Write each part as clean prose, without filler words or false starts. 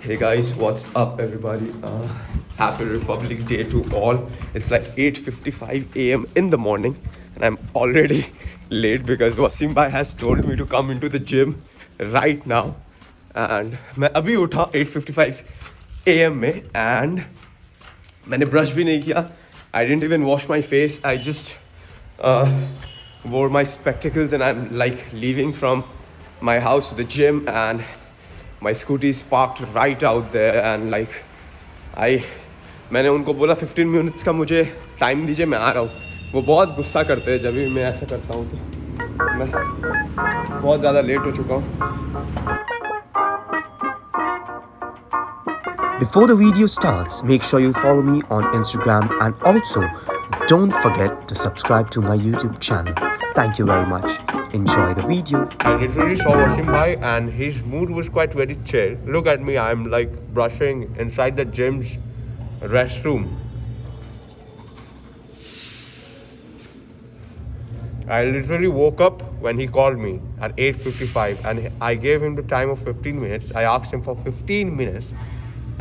Hey guys, what's up everybody? Happy Republic Day to all. It's like 8:55 a.m. in the morning and I'm already late because Wasim bhai has told me to come into the gym right now. And मैं अभी उठा 8:55 a.m. में and मैंने brush भी नहीं किया. I didn't even wash my face. I just wore my spectacles and I'm like leaving from my house to the gym and my scooty is parked right out there and like मैंने उनको बोला 15 minutes का मुझे time दीजिए मैं आ रहा हूँ. वो बहुत गुस्सा करते हैं जब भी मैं ऐसा करता हूँ तो मैं बहुत ज़्यादा लेट हो चुका हूँ. Before the video starts, make sure you follow me on Instagram and also don't forget to subscribe to my YouTube channel. Thank you very much. Enjoy the video. I literally saw Wasim bhai and his mood was quite very chill. Look at me, I'm like brushing inside the gym's restroom. I literally woke up when he called me at 8:55 and I gave him the time of 15 minutes. I asked him for 15 minutes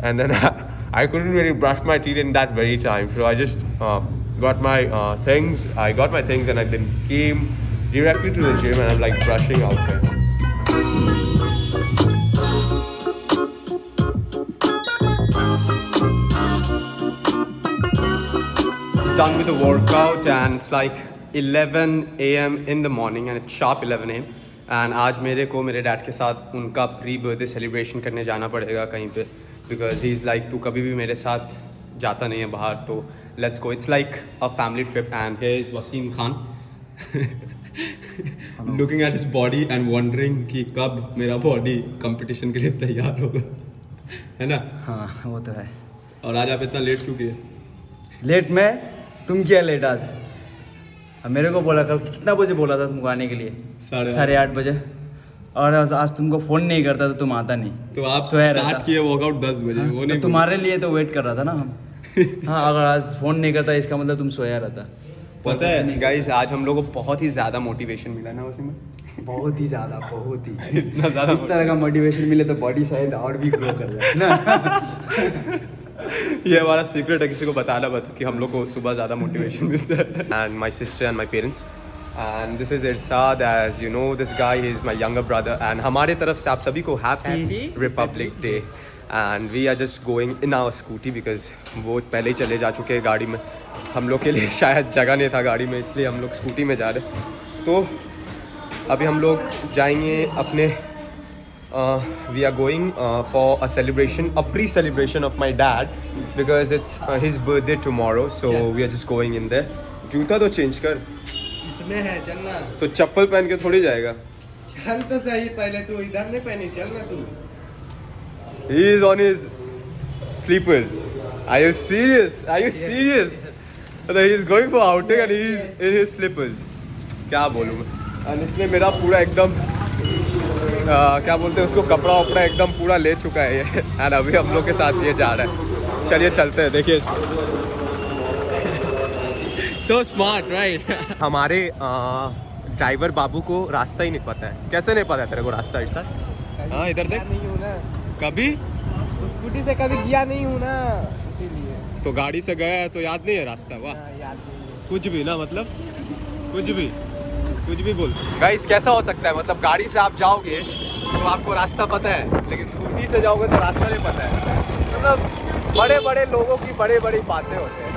and then I couldn't really brush my teeth in that very time. So I just got my things. I got my things and I then came directly to the gym and I'm like brushing out there. Done with the workout and it's like 11 a.m. in the morning and it's sharp 11 a.m. and आज मेरे को मेरे dad के साथ उनका pre birthday celebration करने जाना पड़ेगा कहीं पे because he's like तू कभी भी मेरे साथ जाता नहीं है बाहर तो let's go. It's like a family trip and here is Wasim Khan looking at his body and wondering कि कब मेरा body competition के लिए तैयार होगा है ना. हाँ वो तो है. और आज आप इतना लेट क्यों किए? लेट में तुम किया लेट आज? अब मेरे को बोला कल कितना बजे बोला था तुमको आने के लिए? 8:30 बजे. और आज तुमको फ़ोन नहीं करता तो तुम आता नहीं. तो आप स्टार्ट किए वर्कआउट 10 बजे. हाँ, वो नहीं तो तुम्हारे लिए तो वेट कर रहा था ना हम. हाँ अगर आज फ़ोन नहीं करता इसका मतलब तुम सोया रहता. पता है गाइस आज हम लोग को बहुत ही ज़्यादा मोटिवेशन मिला ना वैसे में. बहुत ही ज़्यादा बहुत ही इतना ज़्यादा इस तरह का मोटिवेशन मिले तो बॉडी शायद और भी ग्रो कर जाए ना. ये हमारा सीक्रेट है किसी को बताना मत कि हम लोग को सुबह ज़्यादा मोटिवेशन मिलता है. And my sister and my parents and this is Irshad. As you know this guy is my younger brother and हमारे तरफ से आप सभी को happy republic day. And we are just going in our scooty because वो पहले ही चले जा चुके हैं गाड़ी में. हम लोग के लिए शायद जगह नहीं था गाड़ी में इसलिए हम लोग स्कूटी में जा रहे. तो अभी हम लोग जाएंगे अपने we are going for a celebration, a pre-celebration of my dad because it's his birthday tomorrow. So we are just going in there. जूता तो चेंज कर. इसमें है चलना. तो चप्पल पहन के थोड़ी जाएगा. चल तो सही पहले तू इधर नहीं पहनी चलना तू. He is on his sleepers. Are you serious? Are you serious? He is going for outing and he is in his slippers. क्या बोलूँ मैं. और इसलिए मेरा पूरा एकदम क्या बोलते हैं उसको कपड़ा वपड़ा एकदम पूरा ले चुका है ये. एंड अभी हम लोग के साथ ये जा रहा है. चलिए चलते हैं. देखिए सो स्मार्ट राइट. हमारे ड्राइवर बाबू को रास्ता ही नहीं पता है. कैसे नहीं पता है तेरे को रास्ता ऐसा? हाँ इधर देख. नहीं हूँ ना कभी स्कूटी से कभी गया नहीं हूँ ना इसीलिए. तो गाड़ी से गया है तो याद नहीं है रास्ता. वाह याद नहीं. कुछ भी ना मतलब कुछ भी बोल. गाइस कैसा हो सकता है मतलब गाड़ी से आप जाओगे तो आपको रास्ता पता है लेकिन स्कूटी से जाओगे तो रास्ता नहीं पता है. मतलब बड़े बड़े लोगों की बड़ी बड़ी बातें होते हैं.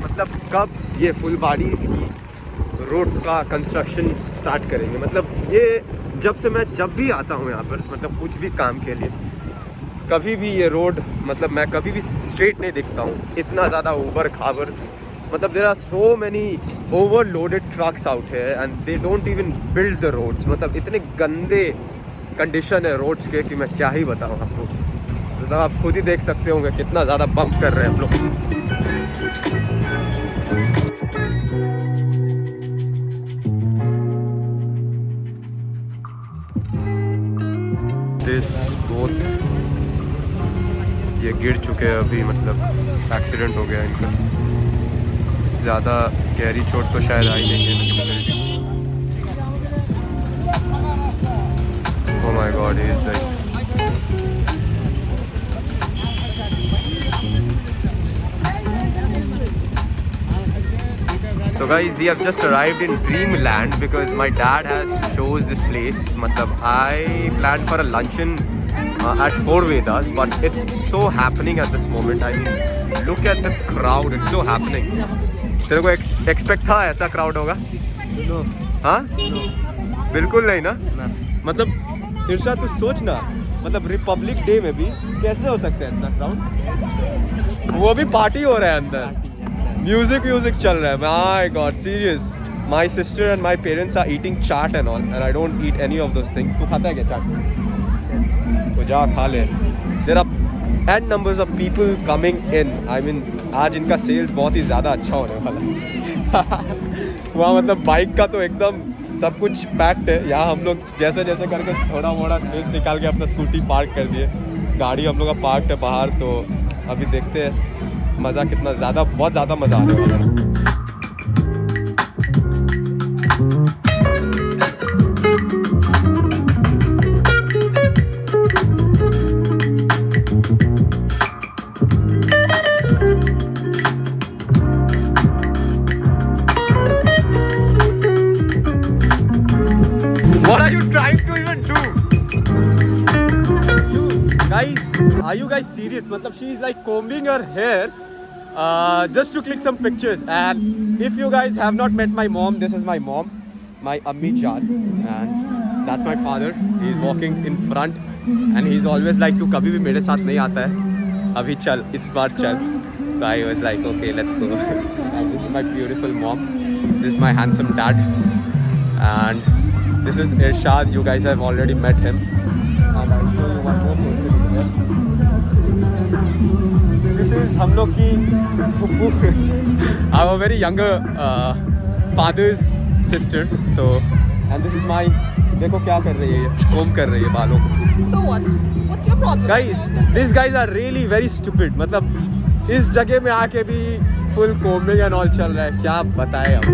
मतलब कब ये फुलबाड़ी इसकी रोड का कंस्ट्रक्शन स्टार्ट करेंगे. मतलब ये जब भी आता हूँ यहाँ पर मतलब कुछ भी काम के लिए कभी भी ये रोड मतलब मैं कभी भी स्ट्रेट नहीं दिखता हूँ. इतना ज़्यादा ऊबर खाबर मतलब there are so many overloaded trucks out है and they don't even build the roads. मतलब इतने गंदे कंडीशन है रोड्स के कि मैं क्या ही बताऊँ आपको. मतलब आप खुद ही देख सकते होंगे कितना ज़्यादा बम्प कर रहे हैं हम लोग. ये गिर चुके हैं अभी, मतलब एक्सीडेंट हो गया इनका। ज़्यादा गहरी चोट तो शायद आई नहीं है मुझे। Oh my God, he is like So guys, we have just arrived in Dreamland because my dad has chose this place. Matlab, I planned for a luncheon at Four Vedas, but it's so happening at this moment. I mean, look at the crowd, it's so happening. तेरे को expect था ऐसा crowd होगा? No. हाँ? No. बिल्कुल नहीं ना? ना. मतलब इरशाद तू सोच ना, मतलब रिपब्लिक डे में भी कैसे हो सकता है इतना क्राउड? वो भी पार्टी हो रहा है अंदर, म्यूजिक चल रहा है। My god, serious. My sister and my parents are eating chaat and all, and I don't eat any of those things. तू खाता है क्या चाट? तो जा खा ले। There are and numbers of people coming in. I mean आज इनका सेल्स बहुत ही ज़्यादा अच्छा होने वाला है। वहाँ मतलब बाइक का तो एकदम सब कुछ पैक्ड है। यहाँ हम लोग जैसे जैसे करके थोड़ा मोड़ा स्पेस निकाल के अपना स्कूटी पार्क कर दिए। गाड़ी हम लोग का पार्क है बाहर, तो अभी देखते हैं मज़ा कितना ज़्यादा, बहुत ज़्यादा मज़ा आने वाला है। What are you trying to even do? Guys, are you guys serious? मतलब she is like combing her hair just to click some pictures. And if you guys have not met my mom, this is my mom, my Ammi Jaan, and that's my father. He is walking in front, and he's always like, "तू कभी भी मेरे साथ नहीं आता है, अभी चल, इस बार चल." So I was like, "Okay, let's go." And this is my beautiful mom. This is my handsome dad, and this is Irshad. You guys have already met him, and I'll show you one more person here. This is हम लोग की पुप्पू, our very younger father's sister. तो and this is my, देखो क्या कर रही है ये, comb कर रही है बालों को। So what? What's your problem? Guys, these guys are really very stupid. मतलब इस जगह में आके भी full combing and all चल रहा है, क्या बताएं अब हम।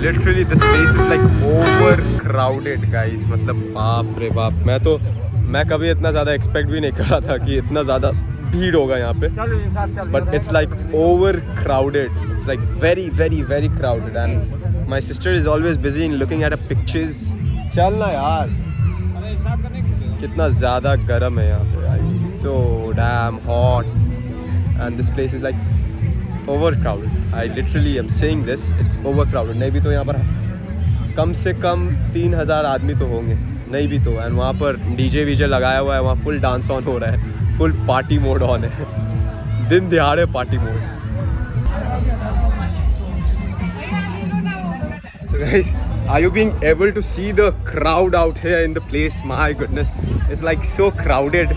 Literally this place is like overcrowded guys, मतलब बाप रे बाप। मैं कभी इतना ज़्यादा एक्सपेक्ट भी नहीं कर रहा था कि इतना ज़्यादा भीड़ होगा यहाँ पे, but it's like overcrowded. It's like very very very crowded, and my sister is always busy in looking at her pictures. चल ना यार, कितना ज़्यादा गर्म है यहाँ पे, so damn hot, and this place is like overcrowded. I literally am saying this, it's overcrowded. नहीं भी तो यहाँ पर कम से कम 3000 आदमी तो होंगे, नहीं भी तो। एंड वहाँ पर डीजे वीजे लगाया हुआ है, वहाँ फुल डांस ऑन हो रहा है, फुल पार्टी मोड ऑन है, दिन दिहाड़े party mode. So guys, are you being able to see the crowd out here in the place? My goodness, it's like so crowded.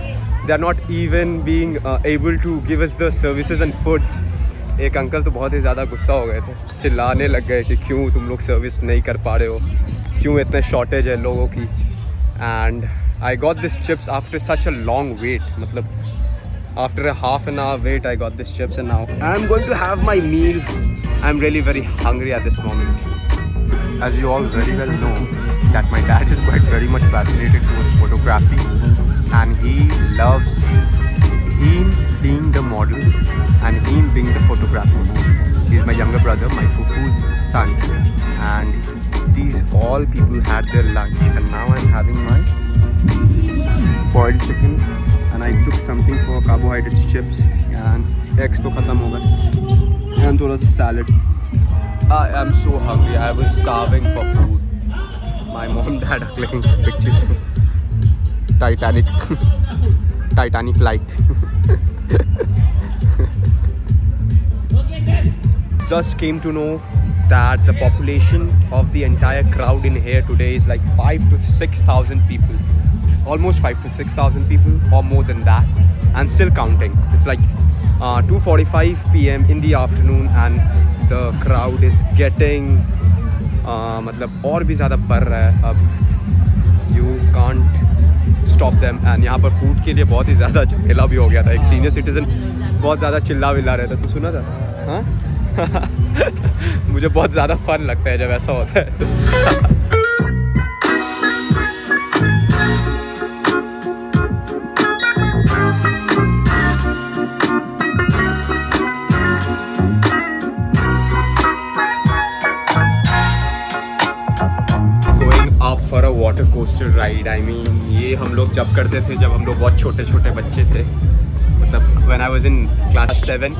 They are not even being able to give us the services and foods. एक uncle तो बहुत ही ज़्यादा गुस्सा हो गए थे, चिल्लाने लग गए कि क्यों तुम लोग सर्विस नहीं कर पा रहे हो, क्यों इतने शॉर्टेज है लोगों की। And I got this chips after such a long wait, मतलब after a half an hour wait I got this chips, and now I'm going to have my meal. I'm really very hungry at this moment. As you all very well know that my dad is quite very much fascinated towards photography, and he loves him being the model and him being the photographer. He's my younger brother, my fufu's son, and these all people had their lunch, and now I'm having my boiled chicken, and I took something for carbohydrates, chips, and eggs to khatam ho gaye, and thoda sa salad. I am so hungry. I was starving for food. My mom and dad are clicking pictures. Titanic flight. Just came to know that the population of the entire crowd in here today is like 5,000 to 6,000 people. Almost 5,000 to 6,000 people, or more than that, and still counting. It's like 2:45 p.m. in the afternoon, and the crowd is getting मतलब और भी ज़्यादा बढ़ रहा है अब. You can't stop them. And यहाँ पर फूड के लिए बहुत ही ज़्यादा झमेला भी हो गया था. एक सीनियर सिटीज़न बहुत ज़्यादा चिल्ला विल्ला रहा था. तू सुना था? हाँ. मुझे बहुत ज़्यादा फन लगता है जब ऐसा होता है. For a water coaster ride. I mean ये हम लोग जब करते थे जब हम लोग बहुत छोटे छोटे बच्चे थे. मतलब when I was in class 7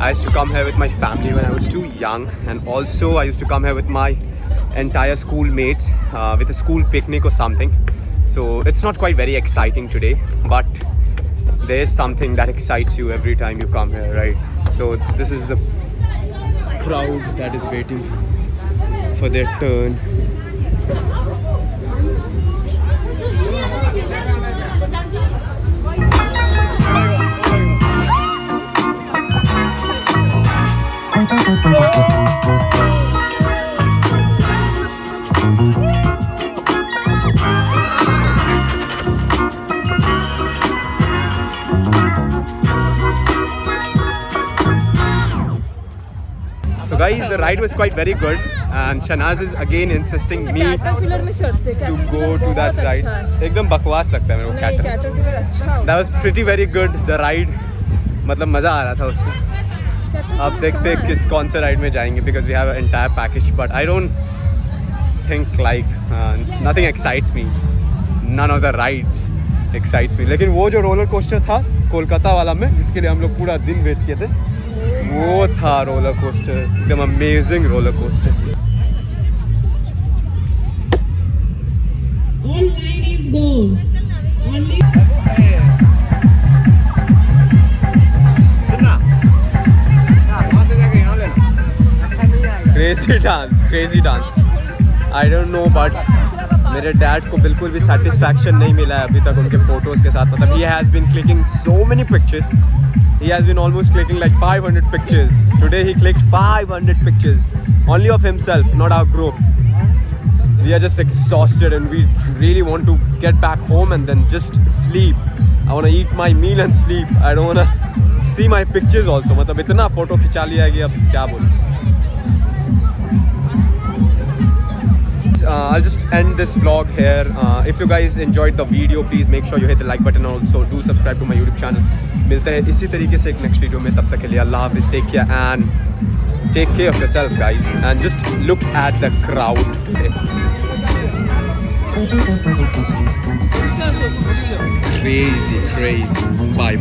I used to come here with my family when I was too young, and also I used to come here with my entire school mates with a school picnic or something. So it's not quite very exciting today, but there is something that excites you every time you come here, right? So this is the crowd that is waiting for their turn. So guys, the ride was quite very good, and Shanaz is again insisting me to go to that ride. एकदम बकवास लगता है मेरे को caterpillar. That was pretty very good the ride. मतलब मज़ा आ रहा था उसमें. अब देखते हैं किस कौन से राइड में जाएंगे because we have an entire package, but I don't think like nothing excites me. None of the rides excites me. लेकिन वो जो रोलर कोस्टर था कोलकाता वाला में जिसके लिए हम लोग पूरा दिन वेट किए थे, वो था रोलर कोस्टर. एकदम amazing roller coaster. All ladies go. Only crazy dance. I don't know, but मेरे डैड को बिल्कुल भी सेटिस्फैक्शन नहीं मिला है अभी तक उनके फोटोज़ के साथ. मतलब he has been clicking so many pictures. He has been almost clicking like 500 pictures. Today he clicked 500 pictures only of himself, not our group. We are just exhausted and we really want to get back home and then just sleep. I want to eat my meal and sleep. I don't want to see my pictures also. मतलब इतना photo खिंचा लिया है कि अब क्या बोलूं. I'll just end this vlog here. If you guys enjoyed the video, please make sure you hit the like button and also do subscribe to my YouTube channel. मिलते हैं इसी तरीके से एक नेक्स्ट वीडियो में. तब तक के लिए अल्लाह हाफिज़. Take care and take care of yourself, guys. And just look at the crowd today. Crazy. Bye.